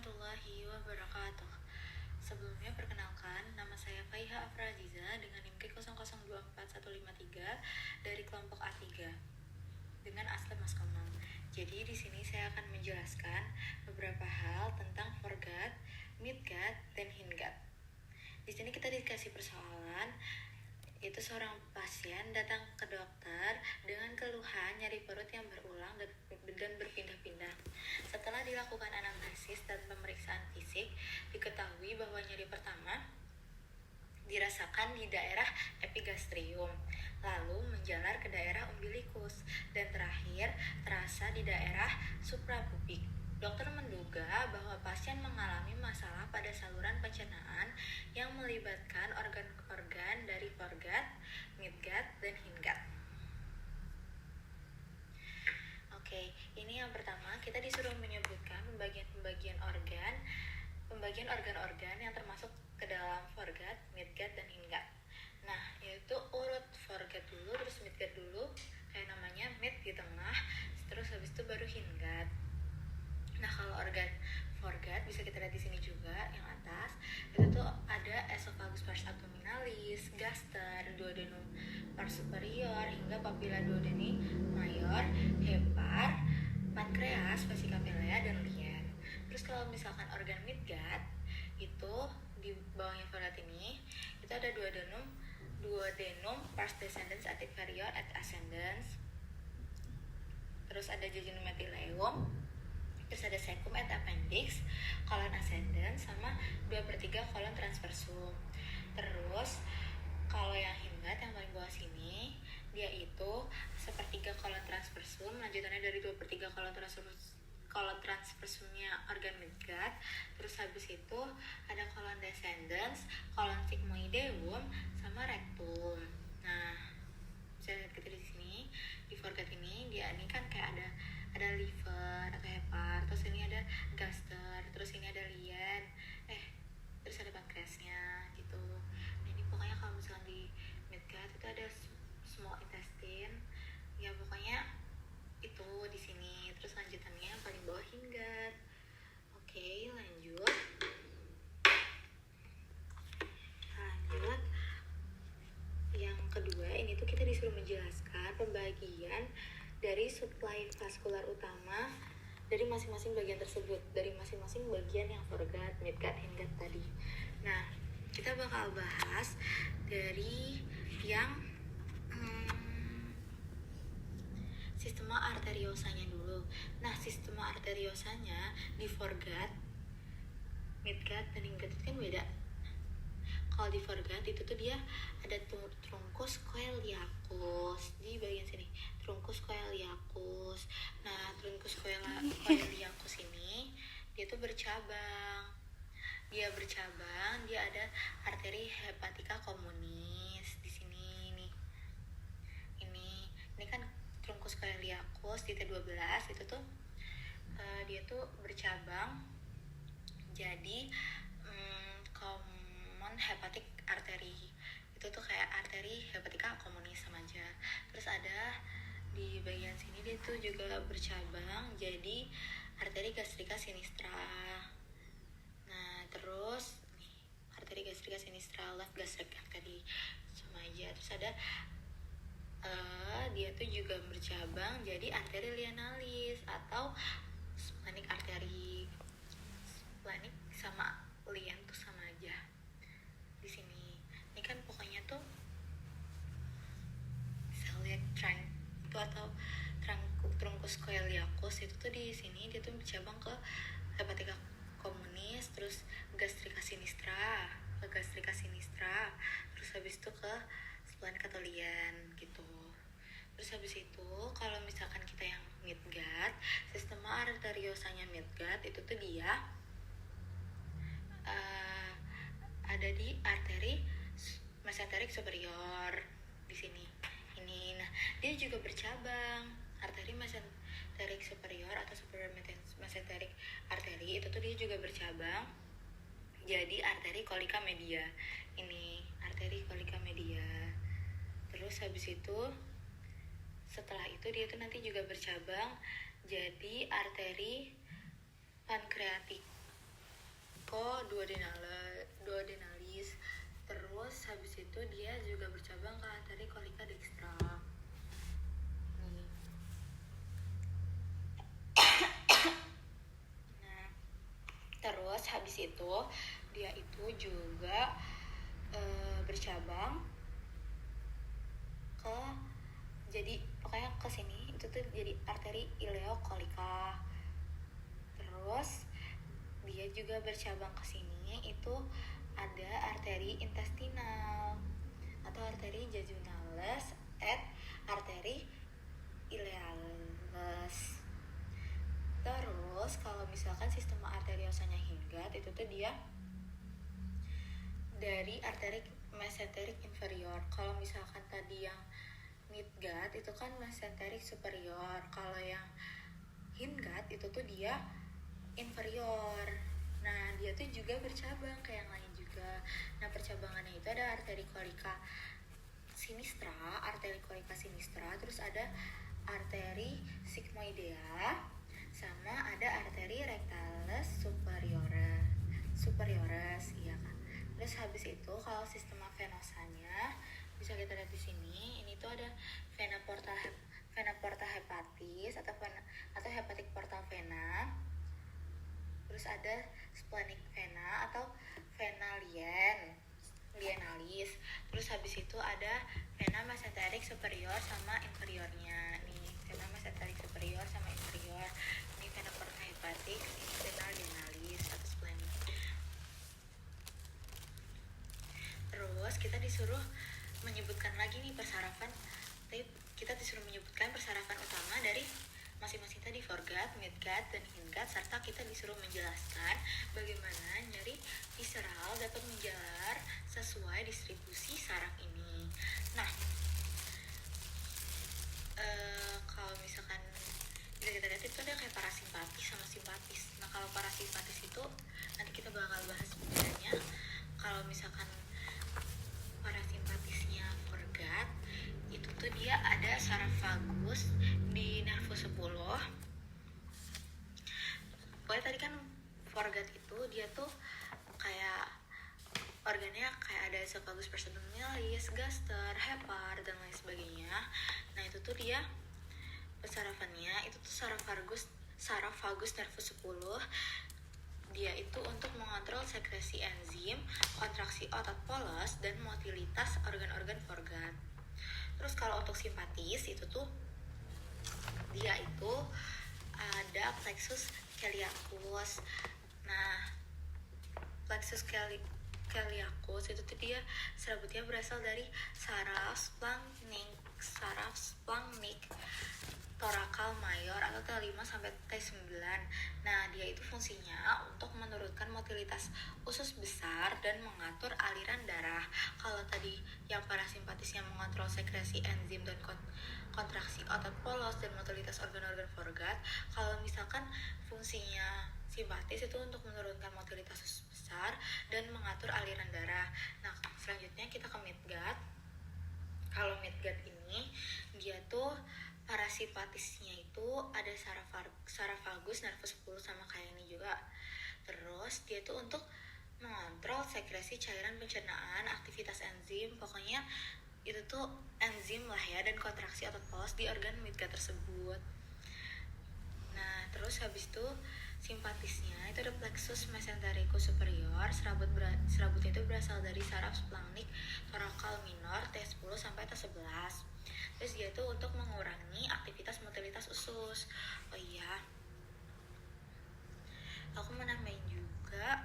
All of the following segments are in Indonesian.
warahmatullahi wabarakatuh. Sebelumnya perkenalkan, nama saya Faiha Afraziza dengan NIM K002153 dari kelompok A3 dengan asal Mas Kemang. Jadi di sini saya akan menjelaskan beberapa hal tentang forgot, midgat, dan hindgat. Di sini kita dikasih persoalan, itu seorang pasien datang ke dokter dengan keluhan nyeri perut yang berulang dan berpindah-pindah. Setelah dilakukan anamnesis dan pemeriksaan fisik, diketahui bahwa nyeri pertama dirasakan di daerah epigastrium, lalu menjalar ke daerah umbilikus, dan terakhir terasa di daerah suprapubik. Dokter menduga bahwa pasien mengalami masalah pada saluran pencernaan yang melibatkan organ-organ dari forgot, midgut, dan hindgut. Oke, ini yang pertama, kita disuruh menyebutkan pembagian organ-organ yang termasuk ke dalam forgot, midgut, dan hindgut. Nah, yaitu urut forgot dulu, terus midgut dulu, kayak namanya mid di tengah, terus habis itu baru hindgut. Nah, kalau organ forgot bisa kita lihat di sini juga yang atas. Itu tuh ada esophagus pars abdominalis, gaster, duodenum pars superior hingga papilla duodeni mayor, hepar, pankreas, vesica pilea, dan lien. Terus kalau misalkan organ midgut itu di bawahnya forgot ini itu ada duodenum pars descendens et inferior et ascendens. Terus ada jejunum epithelium, terus ada cecum et appendix, colon ascendens, sama 2/3 colon transversum. Terus kalau yang hindgut yang paling bawah sini, dia itu 1/3 colon transversum, lanjutannya dari 2/3 colon transversumnya organ midgut. Terus habis itu ada colon descendens, colon sigmoideum, sama rectum. Nah, bisa lihat kita di sini di forgot ini, dia ini kan kayak ada liver atau hepar, terus ini ada gaster, terus ini ada lien, terus ada pankreasnya gitu. Nah, ini pokoknya kalau misalnya di midgut itu ada small intestine, ya pokoknya itu di sini. Terus lanjutannya yang paling bawah hindgut. Oke, lanjut. Yang kedua, ini tuh kita disuruh menjelaskan pembagian dari suplai vaskular utama dari masing-masing bagian tersebut, dari masing-masing bagian yang forgot, midgut, hindgut tadi. Nah, kita bakal bahas dari yang sistema arteriosanya dulu. Nah, sistema arteriosanya di forgot, midgut, dan hindgut itu kan beda. Kalau di forgot itu tuh dia ada truncus coeliacus di bagian sini, truncus coeliacus. Nah, truncus coeliacus ini dia tuh bercabang. Dia ada arteri hepatica communis di sini nih. Ini kan truncus coeliacus di T12 itu tuh dia tuh bercabang jadi common hepatic artery. Itu tuh kayak arteri hepatica communis sama aja. Terus ada di bagian sini dia tuh juga bercabang jadi arteri gastrica sinistra. Nah, terus nih, arteri gastrica sinistra, left gastric artery sama aja. Terus ada dia tuh juga bercabang jadi arteri lienalis atau splenic artery. Splenic sama lien tuh sama aja di sini. Ini kan pokoknya tuh bisa lihat itu atau truncus coeliacus itu tuh di sini dia tuh bercabang ke hepatica communis, terus gastrica sinistra, terus habis itu ke splenic atau lien gitu. Terus habis itu kalau misalkan kita yang midgut, sistema arteriosanya midgut itu tuh dia ada di arteri mesenteric superior di sini. Nah, dia juga bercabang arteri mesenteric superior atau superior mesenteric arteri itu tuh dia juga bercabang jadi arteri colica media. Ini arteri colica media. Terus habis itu setelah itu dia tuh nanti juga bercabang jadi arteri pankreatik. duodenalis. Terus habis itu dia juga bercabang ke arteri colica dextra. Nih. Nah, terus habis itu dia itu juga bercabang ke, jadi pokoknya ke sini itu tuh jadi arteri ileocolica. Terus dia juga bercabang ke sini itu ada arteri intestinal atau arteri jejunalis et arteri ilealis. Terus kalau misalkan sistem arteriosanya Hinggat itu tuh dia dari arteri mesenteric inferior. Kalau misalkan tadi yang midgut itu kan mesenteric superior. Kalau yang Hinggat itu tuh dia inferior. Nah, dia tuh juga bercabang kayak yang lain juga. Nah, percabangannya itu ada arteri colica sinistra, terus ada arteri sigmoidea, sama ada arteri rectalis superiores, iya kan. Terus habis itu kalau sistema venosanya bisa kita lihat di sini. Ini tuh ada vena porta hepatis atau hepatic portal vena. Terus ada splenic vena atau vena lienalis. Terus habis itu ada vena mesenteric superior sama inferiornya. Nih, vena mesenteric superior sama inferior. Ini vena porta hepatic, ini vena lienalis atau splenic. Terus kita disuruh menyebutkan lagi nih persarafan. Kita disuruh menyebutkan persarafan utama dari masing-masing tadi, foregut, midgut, dan hindgut, serta kita disuruh menjelaskan bagaimana nyeri visceral dapat menjalar sesuai distribusi saraf ini. Nah, kalau misalkan kita lihat itu ada kayak parasimpatis sama simpatis. Nah, kalau parasimpatis itu nanti kita bakal bahas bedanya. Kalau misalkan parasimpatisnya foregut itu tuh dia ada saraf vagus di nervus 10. Pokoknya tadi kan foregut itu dia tuh kayak organnya kayak ada esophagus persodiomialis, gaster, hepar, dan lain sebagainya. Nah, itu tuh dia persarafannya itu tuh saraf vagus nervus 10. Dia itu untuk mengontrol sekresi enzim, kontraksi otot polos, dan motilitas organ-organ foregut. Terus kalau untuk simpatis itu tuh dia itu ada plexus celiacus. Nah, plexus celiacus itu tuh dia serabutnya berasal dari saraf splanchnic thoracal mayor atau T5 sampai T9. Nah, dia itu fungsinya untuk menurunkan motilitas usus besar dan mengatur aliran darah. Kalau tadi yang parasimpatisnya mengontrol sekresi enzim dan kontraksi otot polos dan motilitas organ-organ foregut, kalau misalkan fungsinya simpatis itu untuk menurunkan motilitas usus besar dan mengatur aliran darah. Nah, selanjutnya kita ke midgut. Kalau midgut ini dia tuh parasimpatisnya itu ada saraf vagus nervus 10 sama kayak ini juga. Terus dia tuh untuk mengontrol sekresi cairan pencernaan, aktivitas enzim, pokoknya itu tuh enzim lah ya, dan kontraksi otot polos di organ midgut tersebut. Nah, terus habis itu simpatisnya itu ada plexus mesentericus superior. Serabutnya itu berasal dari saraf splanchnic thoracal minor T10 sampai T11. Terus dia itu untuk mengurangi aktivitas motilitas usus. Oh iya, aku mau nambahin juga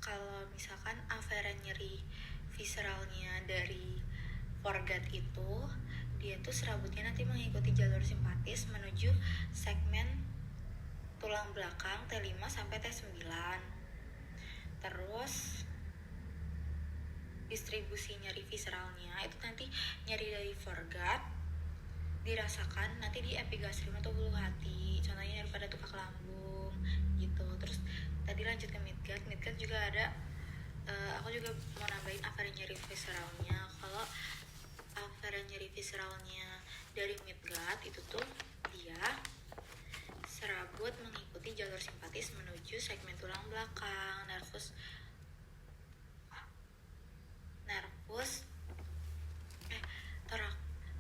kalau misalkan aferen nyeri visceralnya dari foregut itu dia tuh serabutnya nanti mengikuti jalur simpatis menuju segmen tulang belakang T5 sampai T9. Terus distribusi nyeri visceralnya itu nanti nyeri dari foregut dirasakan nanti di epigastrim atau bulu hati, contohnya nyeri pada tukak lambung gitu. Terus tadi lanjut ke midgut juga ada aku juga mau nambahin aferen nyeri visceralnya. Kalau aferen nyeri visceralnya dari midgut itu tuh dia serabut mengikuti mengikuti jalur simpatis menuju segmen tulang belakang, nervus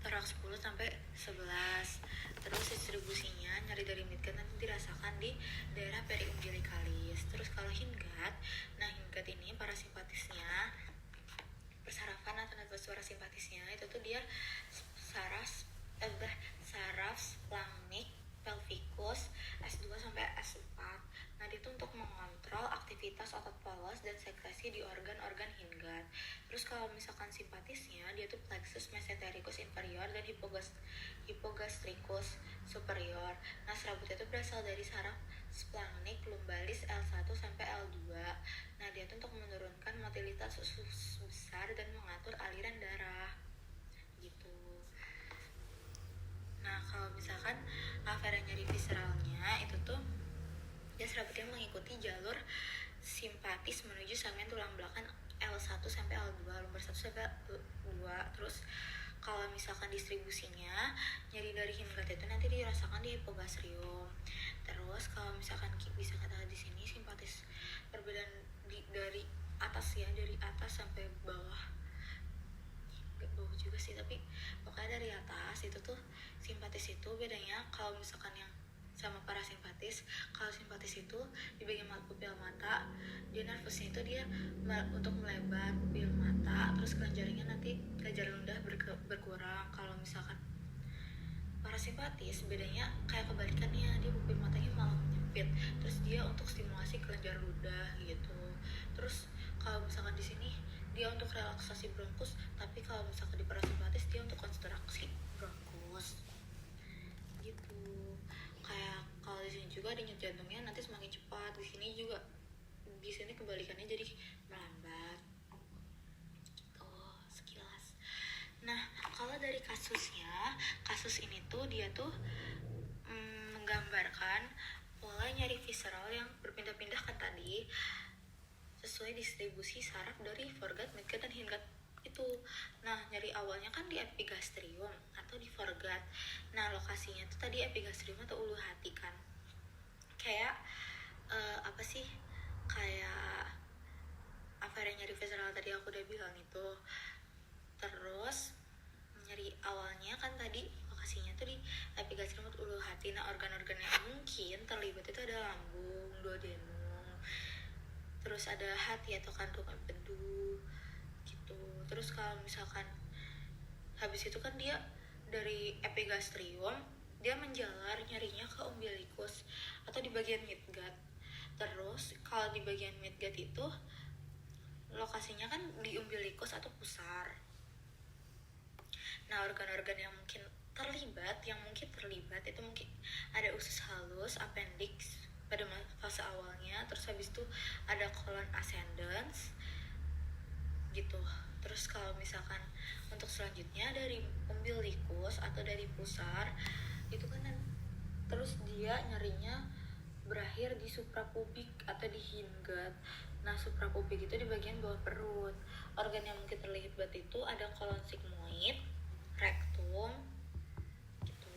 toraks 10 sampai 11. Terus distribusinya nyeri dari midgut nanti dirasakan di daerah periumbilikalis. Terus kalau hindgut, nah hindgut ini parasimpatisnya, persarafan atau nervus parasimpatisnya itu tuh dia saraf langik pelvikus S2 sampai S4. Nah, itu untuk mengontrol aktivitas otot polos dan sekresi di organ-organ hindgut. Terus kalau misalkan simpatisnya, dia tuh plexus mesentericus inferior dan hypogastricus superior. Nah, serabutnya itu berasal dari saraf splagnic lumbalis L1 sampai L2. Nah, dia tuh untuk menurunkan motilitas usus besar dan mengatur aliran darah. Gitu. Nah, kalau misalkan afera nyeri visceralnya itu tuh dia serabutnya mengikuti jalur simpatis menuju segmen tulang belakang L1 sampai L2, lumbar 1 sampai 2. Terus kalau misalkan distribusinya nyeri dari hindgut itu nanti dirasakan di hipogastrium. Terus kalau misalkan bisa kata di sini simpatis perbedaan dari atas ya, dari atas sampai bawah. Gak bawah juga sih, tapi pokoknya dari atas itu tuh simpatis itu bedanya kalau misalkan yang sama parasimpatis. Kalau simpatis itu di bagian pupil mata, dia nervusnya itu dia untuk melebar pupil mata, terus kelenjaringnya nanti kelenjar ludah berkurang. Kalau misalkan parasimpatis bedanya kayak kebalikannya, dia pupil matanya malah menyempit, terus dia untuk stimulasi kelenjar ludah gitu. Terus kalau misalkan di sini dia untuk relaksasi bronkus, tapi kalau misalkan di parasimpatis dia untuk konstruksi bronkus gitu. Kayak kalau di sini juga denyut jantungnya nanti semakin cepat, di sini juga, di sini kebalikannya jadi melambat. Gitu sekilas. Nah, kalau dari kasusnya, kasus ini tuh dia tuh menggambarkan pola nyeri visceral yang berpindah-pindah kan tadi sesuai distribusi saraf dari foregut, midgut, dan hindgut itu. Nah, nyeri awalnya kan di epigastrium atau di foregut. Nah, lokasinya tuh tadi epigastrium atau ulu hati kan. Kayak apa sih? Kayak afera nyeri visceral tadi aku udah bilang itu. Terus nyeri awalnya kan tadi lokasinya tuh di epigastrium atau ulu hati. Nah, organ-organ yang mungkin terlibat itu ada lambung, duodenum, terus ada hati atau kandungan empedu gitu. Terus kalau misalkan habis itu kan dia dari epigastrium dia menjalar nyerinya ke umbilikus atau di bagian midgut. Terus kalau di bagian midgut itu lokasinya kan di umbilikus atau pusar. Nah, organ-organ yang mungkin terlibat itu mungkin ada usus halus, appendix pada fase awalnya, terus habis itu ada colon ascendens gitu. Terus kalau misalkan untuk selanjutnya dari umbilikus atau dari pusar itu kan terus dia nyerinya berakhir di suprapubik atau di hindgut. Nah, suprapubik itu di bagian bawah perut. Organ yang mungkin terlibat itu ada kolon sigmoid, rektum gitu.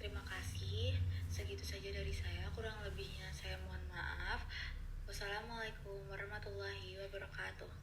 Terima kasih, segitu saja dari saya. Kurang lebihnya saya mohon maaf. Wassalamualaikum warahmatullahi wabarakatuh.